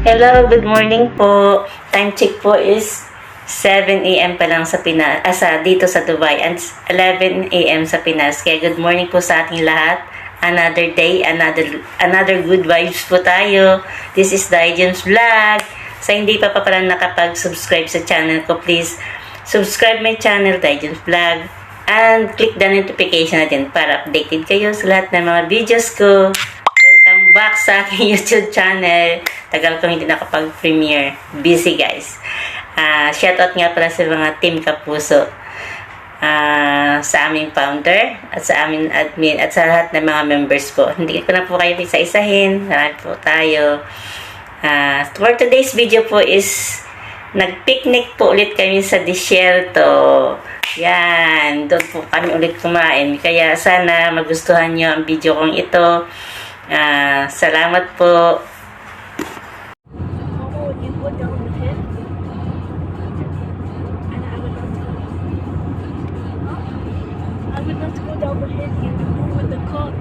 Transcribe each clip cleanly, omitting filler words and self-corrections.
Hello, good morning po. Time check po is 7 a.m. pa lang sa Pinas, dito sa Dubai, and 11 a.m. sa Pinas. Kaya good morning po sa ating lahat. Another day, another good vibes po tayo. This is Daijon's Vlog. Sa hindi pa pala nakapag-subscribe sa channel ko, please subscribe my channel, Daijon's Vlog. And click the notification natin para updated kayo sa lahat ng mga videos ko. Welcome back sa aking YouTube channel. Tagal kong hindi nakapag-premiere. Busy guys. Shoutout nga pala sa mga team Kapuso. Sa aming founder at sa aming admin at sa lahat ng mga members ko. Hindi ko na po kayo isa-isahin. Marami po tayo. For today's video po is nag-picnic po ulit kami sa Desierto. Yan. Doon po kami ulit kumain. Kaya sana magustuhan nyo ang video kong ito. Salamat po. I would love to go down the hill with the car.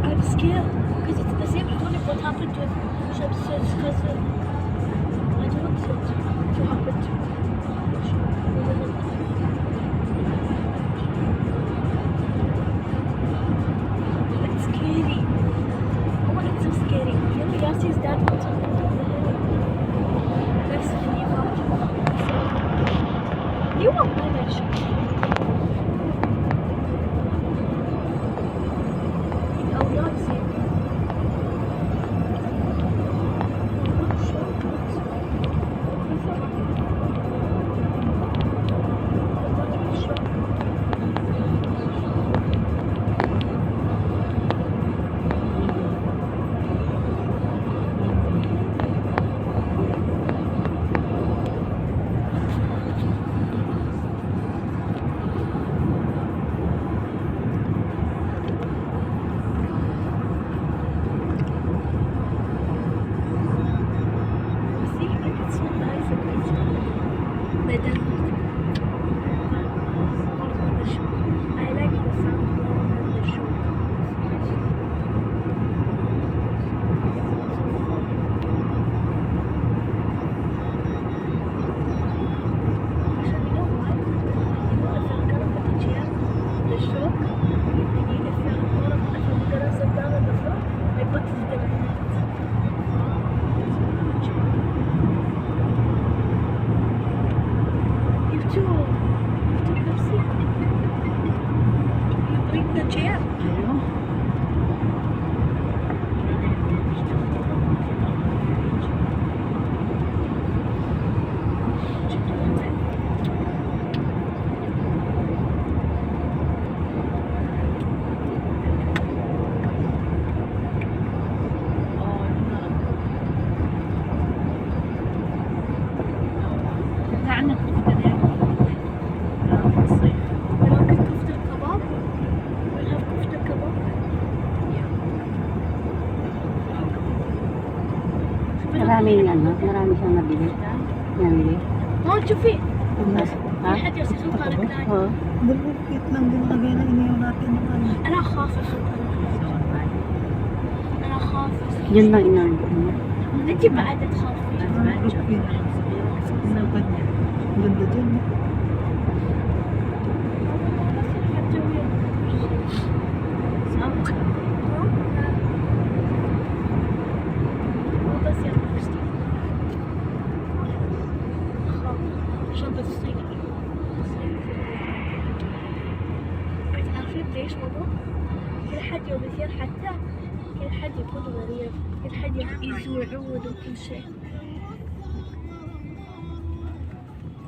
I'm scared because it's the same story what happened with Shams's cousin. I don't want it to happen to me. It's scary. Oh, it's so scary. You know, Yassi's dad wants to go down the hill. Let's see. You want my mission? Marami siyang nabili. Yan din. ما تشوفي Ha? حد يصير طارق ثاني Oo. Bukit lang din nakagaya na iniyaw natin yung ano. انا اخاف انا اخاف Yun lang inanod mo. انت بعد تخافي Bukit. Sabad niya. Ganda dyan. عشان بتصير عارفين ليش والله؟ كل حد يوم يصير حتى كل حد يكون غريب كل حد يزور عود وكل شيء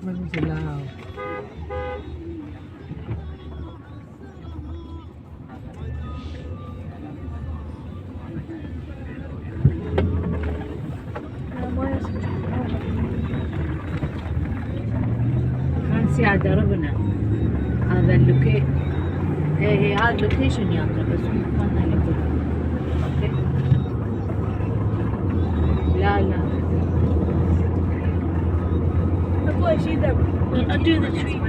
Ano sila? كان ضربنا هذا اللوكيشن. هي هذا اللوكيشن يلا بس مكاننا لكل. اوكي. لا أبغى شيء ذا under the tree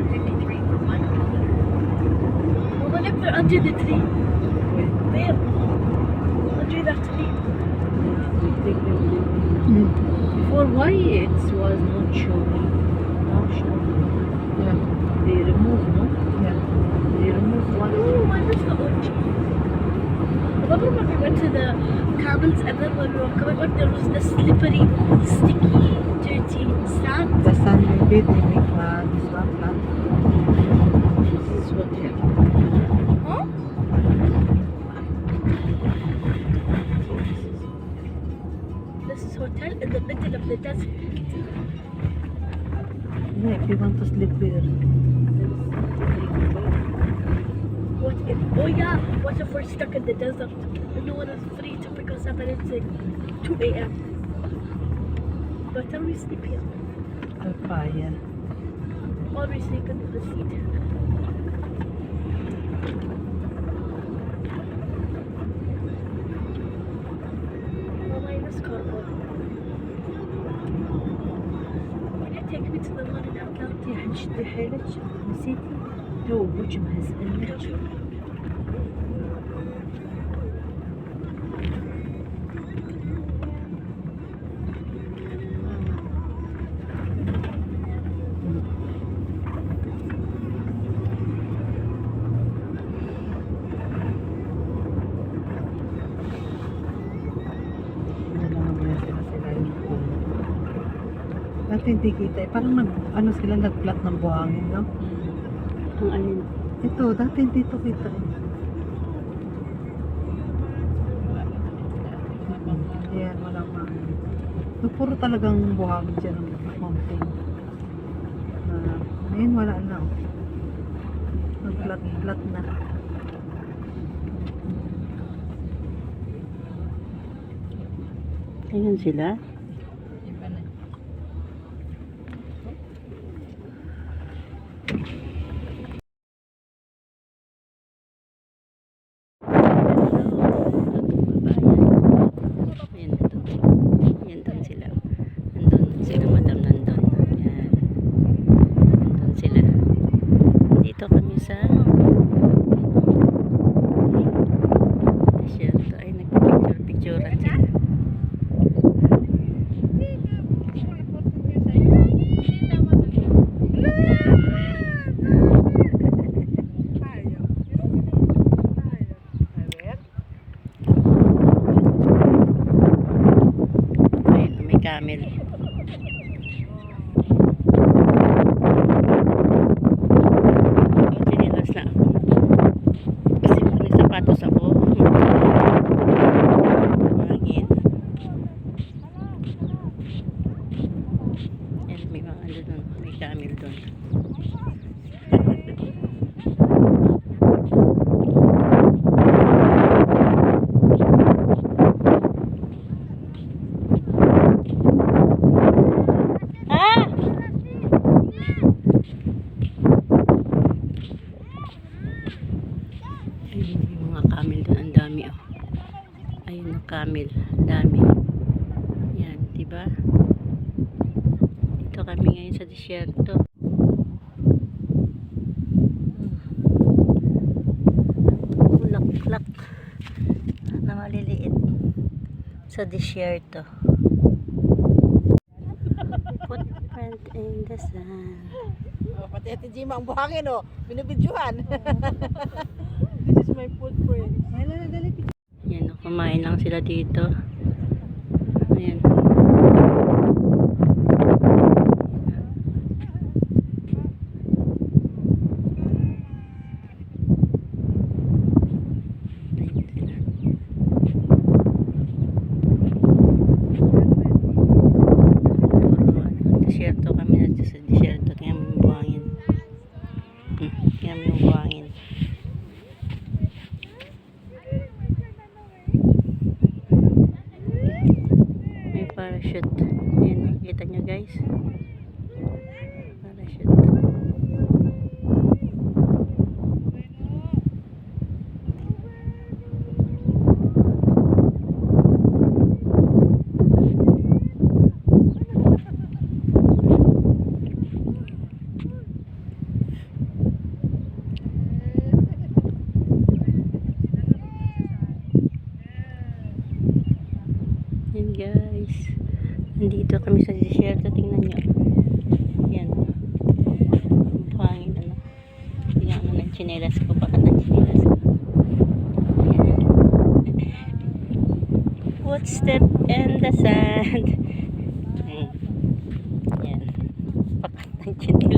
والله نقدر under the tree there under that tree Before, why it was not showing? Now showing. Yeah. They remove, no? Yeah. They remove one. Oh, I miss the OG. Remember when we went to the camels and then when we were coming back there was the slippery, sticky, dirty sand? The sun maybe they make this one plant. This is hotel. Huh? This is hotel in the middle of the desert. Yeah, if you want to sleep there. What if, oh yeah, what if we're stuck in the desert and no one is free to pick us up and it's like 2 a.m. Better we sleep here Fire. or we sleep under the seat. Oh my, this cargo. Can you take me to the one in Atlanta? يا حنشدي حيلك نسيتي تو بوش مهزقنك Sila yung puno. Dati hindi kita eh. Parang ano sila nag-plat ng buhangin, no? Ang alin Ito, dati hindi ito kita eh. Yan, wala pa. So, puro talagang buhangin dyan ng mountain. Ngayon wala na. Oh. Nag-plat na. Ayun sila. Ayan, doon sila. Nandun sila, madam, nandun. Ayan. Nandun sila. Dito kami sa desierto. Ay, nagpipicture-picturean sila. Ayun, may camel. Oh, chinilas na ako. Kasi may sapatos ako. Hangin. Yan, may mga ano doon. May camel doon. Ah! Ayun, yung mga camel doon. Ang dami, oh. Ayun na camel. Ang dami. Yan, diba? Dito kami ngayon sa desierto. Bulaklak na maliliit sa desierto. Footprint in the sand. Oh, pati Ate Jima ang buhangin, oh. Binibidyohan. This is my footprint. Yan, oh, kumain lang sila dito. Ayan. Ayun sila. Puro, desierto kami na sa desierto. Tingnan mo yung buhangin. Tingnan mo yung buhangin. May parachute. Ayan, nakikita nyo guys. Parachute. Yan guys. Nandito kami sa desierto. Tingnan nyo. Yan. Buhangin ano. Tingnan mo ng chinelas ko. Baka ng chinelas ko. Yan. Footstep in the sand. Yan. Baka ng chinelas.